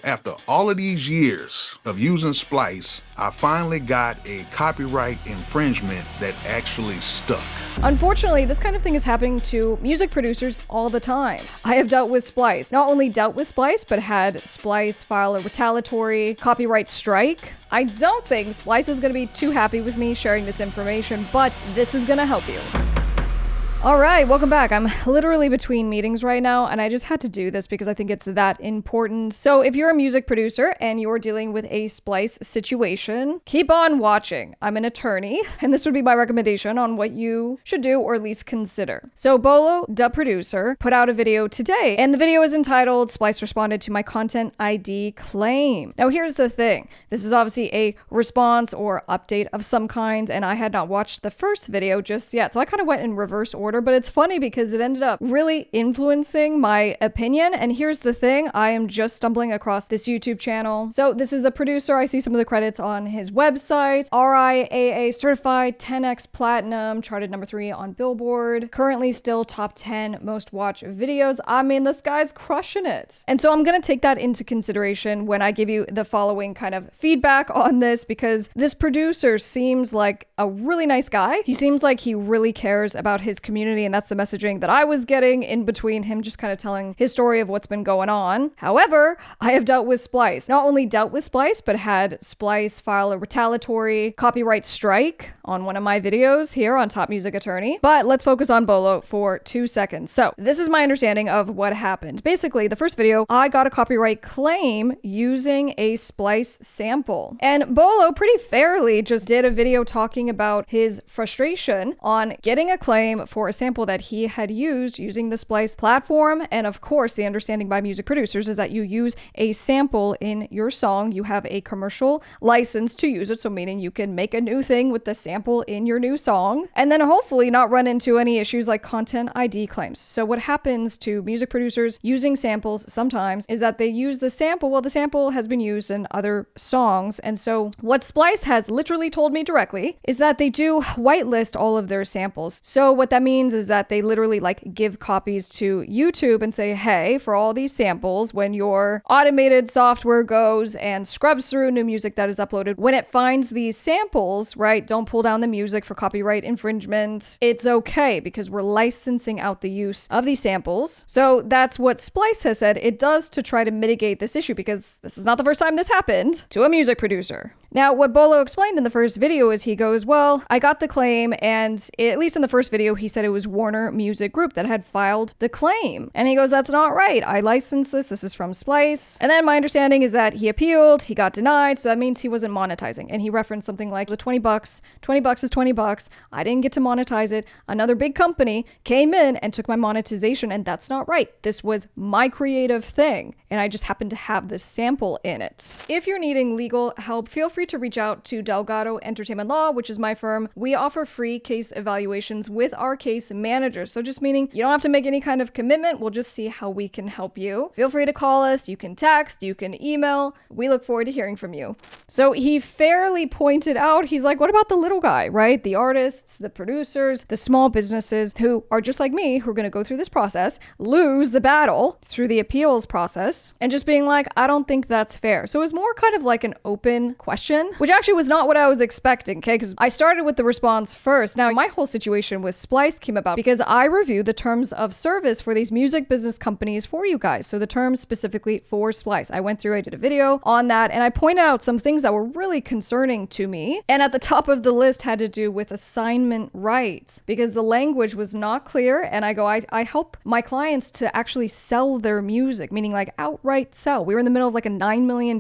After all of these years of using Splice, I finally got a copyright infringement that actually stuck. Unfortunately, this kind of thing is happening to music producers all the time. I have dealt with Splice. Not only dealt with Splice, but had Splice file a retaliatory copyright strike. I don't think Splice is going to be too happy with me sharing this information, but this is going to help you. Alright, welcome back. I'm literally between meetings right now, and I just had to do this because I think it's that important. So if you're a music producer and you're dealing with a Splice situation, keep on watching. I'm an attorney, and this would be my recommendation on what you should do or at least consider. So Bolo, the producer, put out a video today, and the video is entitled "Splice Responded to My Content ID Claim." Now here's the thing. This is obviously a response or update of some kind, and I had not watched the first video just yet, so I kind of went in reverse order. But it's funny because it ended up really influencing my opinion. And here's the thing, I am just stumbling across this YouTube channel. So this is a producer. I see some of the credits on his website. RIAA certified, 10x platinum, charted number 3 on Billboard, currently still top 10 most watched videos. I mean, this guy's crushing it. And so I'm going to take that into consideration when I give you the following kind of feedback on this, because this producer seems like a really nice guy. He seems like he really cares about his community, and that's the messaging that I was getting in between him just kind of telling his story of what's been going on. However, I have dealt with Splice. Not only dealt with Splice, but had Splice file a retaliatory copyright strike on one of my videos here on Top Music Attorney. But let's focus on Bolo for 2 seconds. So this is my understanding of what happened. Basically, the first video, I got a copyright claim using a Splice sample. And Bolo pretty fairly just did a video talking about his frustration on getting a claim for a sample that he had used using the Splice platform. And of course, the understanding by music producers is that you use a sample in your song, you have a commercial license to use it, so meaning you can make a new thing with the sample in your new song, and then hopefully not run into any issues like content ID claims. So what happens to music producers using samples sometimes is that they use the sample, well, the sample has been used in other songs. And so what Splice has literally told me directly is that they do whitelist all of their samples. So what that means is that they literally like give copies to YouTube and say, hey, for all these samples, when your automated software goes and scrubs through new music that is uploaded, when it finds these samples, right, don't pull down the music for copyright infringement. It's okay because we're licensing out the use of these samples. So that's what Splice has said it does to try to mitigate this issue, because this is not the first time this happened to a music producer. Now, what Bolo explained in the first video is he goes, well, I got the claim, and at least in the first video, he said it was Warner Music Group that had filed the claim. And he goes, that's not right. I licensed this. This is from Splice. And then my understanding is that he appealed, he got denied, so that means he wasn't monetizing. And he referenced something like the $20 is $20. I didn't get to monetize it. Another big company came in and took my monetization, and that's not right. This was my creative thing, and I just happened to have this sample in it. If you're needing legal help, feel free to reach out to Delgado Entertainment Law, which is my firm. We offer free case evaluations with our case managers. So just meaning you don't have to make any kind of commitment. We'll just see how we can help you. Feel free to call us. You can text, you can email. We look forward to hearing from you. So he fairly pointed out, he's like, what about the little guy, right? The artists, the producers, the small businesses who are just like me, who are going to go through this process, lose the battle through the appeals process, and just being like, I don't think that's fair. So it was more kind of like an open question, which actually was not what I was expecting, okay? Because I started with the response first. Now, my whole situation with Splice came about because I reviewed the terms of service for these music business companies for you guys. So the terms specifically for Splice. I went through, I did a video on that, and I pointed out some things that were really concerning to me. And at the top of the list had to do with assignment rights, because the language was not clear. And I go, I help my clients to actually sell their music, meaning like outright sell. We were in the middle of like a $9 million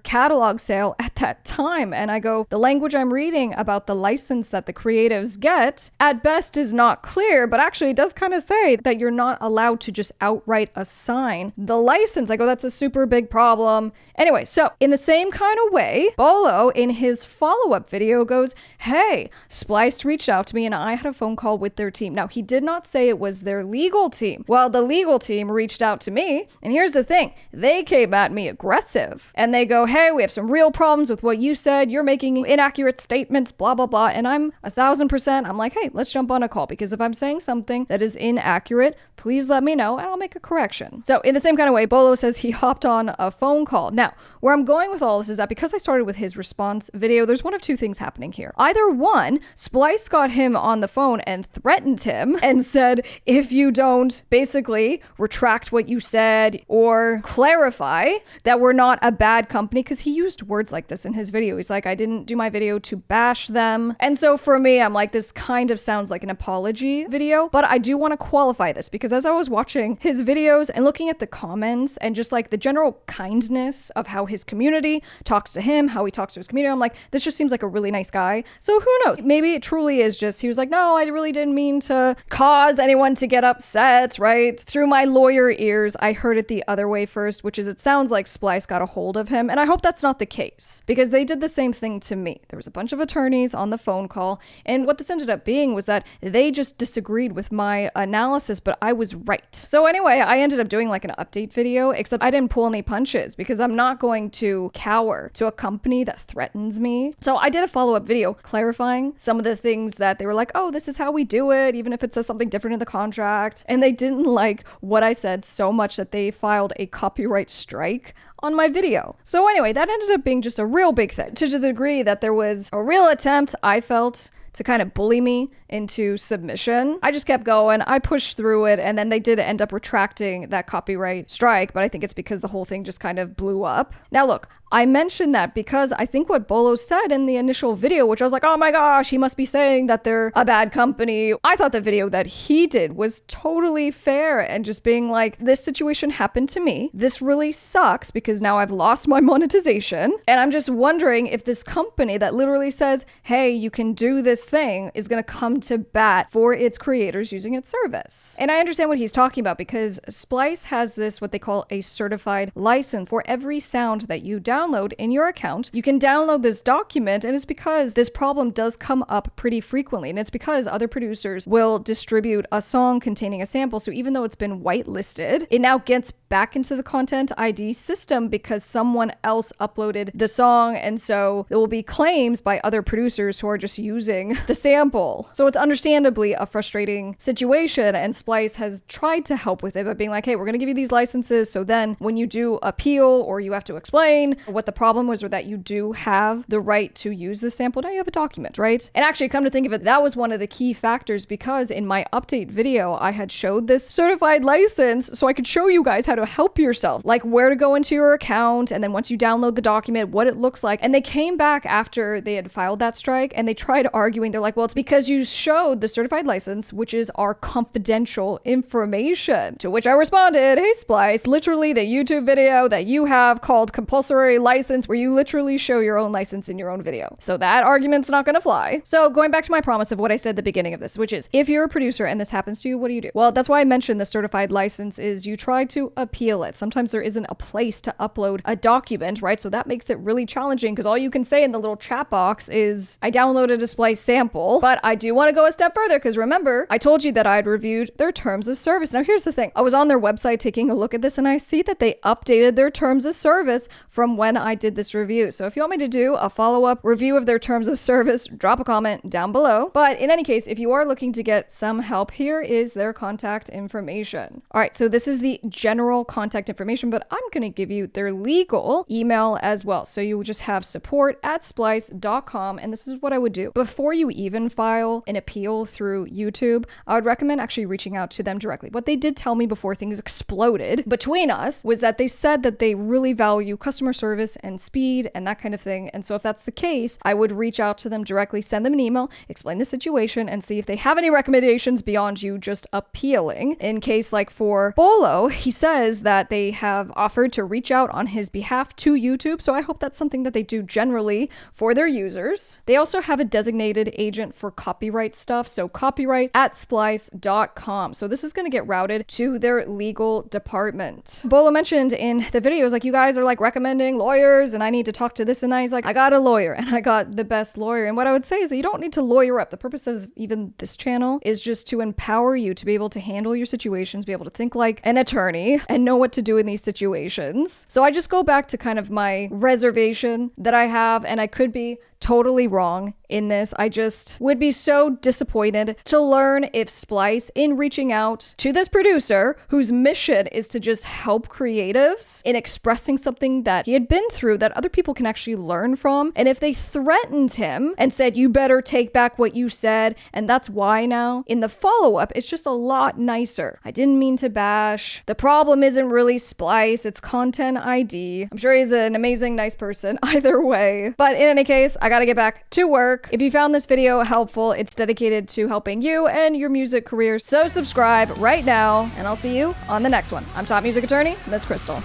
catalog sale at that time. And I go, the language I'm reading about the license that the creatives get at best is not clear, but actually it does kind of say that you're not allowed to just outright assign the license. I go, that's a super big problem. Anyway, so in the same kind of way, Bolo in his follow-up video goes, hey, Splice reached out to me and I had a phone call with their team. Now, he did not say it was their legal team. Well, the legal team reached out to me, and here's the thing. They came at me aggressive, and they go, hey, we have some real problems with what what you said. You're making inaccurate statements, blah, blah, blah. And I'm 1,000%. I'm like, hey, let's jump on a call, because if I'm saying something that is inaccurate, please let me know and I'll make a correction. So in the same kind of way, Bolo says he hopped on a phone call. Now, where I'm going with all this is that because I started with his response video, there's one of two things happening here. Either one, Splice got him on the phone and threatened him and said, if you don't basically retract what you said or clarify that we're not a bad company, because he used words like this in his video. He's like, I didn't do my video to bash them. And so for me, I'm like, this kind of sounds like an apology video, but I do want to qualify this, because as I was watching his videos and looking at the comments and just like the general kindness of how his community talks to him, how he talks to his community, I'm like, this just seems like a really nice guy. So who knows? Maybe it truly is just, he was like, no, I really didn't mean to cause anyone to get upset, right? Through my lawyer ears, I heard it the other way first, which is it sounds like Splice got a hold of him. And I hope that's not the case, because they did the same thing to me. There was a bunch of attorneys on the phone call, and what this ended up being was that they just disagreed with my analysis, but I was right. So anyway, I ended up doing like an update video, except I didn't pull any punches, because I'm not going to cower to a company that threatens me. So I did a follow-up video clarifying some of the things that they were like, oh, this is how we do it, even if it says something different in the contract. And they didn't like what I said so much that they filed a copyright strike on my video. So anyway, that ended up being just a real big thing, to the degree that there was a real attempt, I felt, to kind of bully me into submission. I just kept going. I pushed through it, and then they did end up retracting that copyright strike, but I think it's because the whole thing just kind of blew up. Now look, I mentioned that because I think what Bolo said in the initial video, which I was like, oh my gosh, he must be saying that they're a bad company. I thought the video that he did was totally fair and just being like, this situation happened to me. This really sucks because now I've lost my monetization. And I'm just wondering if this company that literally says, hey, you can do this thing, is going to come to bat for its creators using its service. And I understand what he's talking about, because Splice has this, what they call a certified license for every sound that you download in your account. You can download this document, and it's because this problem does come up pretty frequently. And it's because other producers will distribute a song containing a sample. So even though it's been whitelisted, it now gets back into the Content ID system because someone else uploaded the song. And so there will be claims by other producers who are just using the sample. So it's understandably a frustrating situation, and Splice has tried to help with it by being like, hey, we're going to give you these licenses, so then when you do appeal or you have to explain what the problem was, or that you do have the right to use the sample, now you have a document, right? And actually, come to think of it, that was one of the key factors, because in my update video, I had showed this certified license so I could show you guys how to help yourself, like where to go into your account, and then once you download the document, what it looks like. And they came back after they had filed that strike, and they tried arguing. They're like, well, it's because you showed the certified license, which is our confidential information. To which I responded, hey Splice, literally the YouTube video that you have called compulsory license, where you literally show your own license in your own video. So that argument's not gonna fly. So going back to my promise of what I said at the beginning of this, which is, if you're a producer and this happens to you, what do you do? Well, that's why I mentioned the certified license is you try to appeal it. Sometimes there isn't a place to upload a document, right? So that makes it really challenging, because all you can say in the little chat box is, I downloaded a Splice sample. But I do want to go a step further, because remember, I told you that I had reviewed their terms of service. Now here's the thing. I was on their website taking a look at this, and I see that they updated their terms of service from when I did this review. So if you want me to do a follow-up review of their terms of service, drop a comment down below. But in any case, if you are looking to get some help, here is their contact information. All right, so this is the general contact information, but I'm going to give you their legal email as well. So you just have support@splice.com, and this is what I would do. Before you even file an appeal through YouTube, I would recommend actually reaching out to them directly. What they did tell me before things exploded between us was that they said that they really value customer service and speed and that kind of thing. And so if that's the case, I would reach out to them directly, send them an email, explain the situation, and see if they have any recommendations beyond you just appealing. In case, like for Bolo, he says that they have offered to reach out on his behalf to YouTube. So I hope that's something that they do generally for their users. They also have a designated trusted agent for copyright stuff. So copyright@splice.com. So this is going to get routed to their legal department. Bolo mentioned in the video, is like, you guys are like recommending lawyers and I need to talk to this and that. He's like, I got a lawyer and I got the best lawyer. And what I would say is that you don't need to lawyer up. The purpose of even this channel is just to empower you to be able to handle your situations, be able to think like an attorney and know what to do in these situations. So I just go back to kind of my reservation that I have, and I could be totally wrong in this. I just would be so disappointed to learn if Splice, in reaching out to this producer whose mission is to just help creatives in expressing something that he had been through that other people can actually learn from, and if they threatened him and said, you better take back what you said, and that's why now in the follow-up it's just a lot nicer. I didn't mean to bash. The problem isn't really Splice, it's Content ID. I'm sure he's an amazing, nice person either way. But in any case, I gotta get back to work. If you found this video helpful, it's dedicated to helping you and your music career. So subscribe right now, and I'll see you on the next one. I'm top music attorney, Miss Crystal.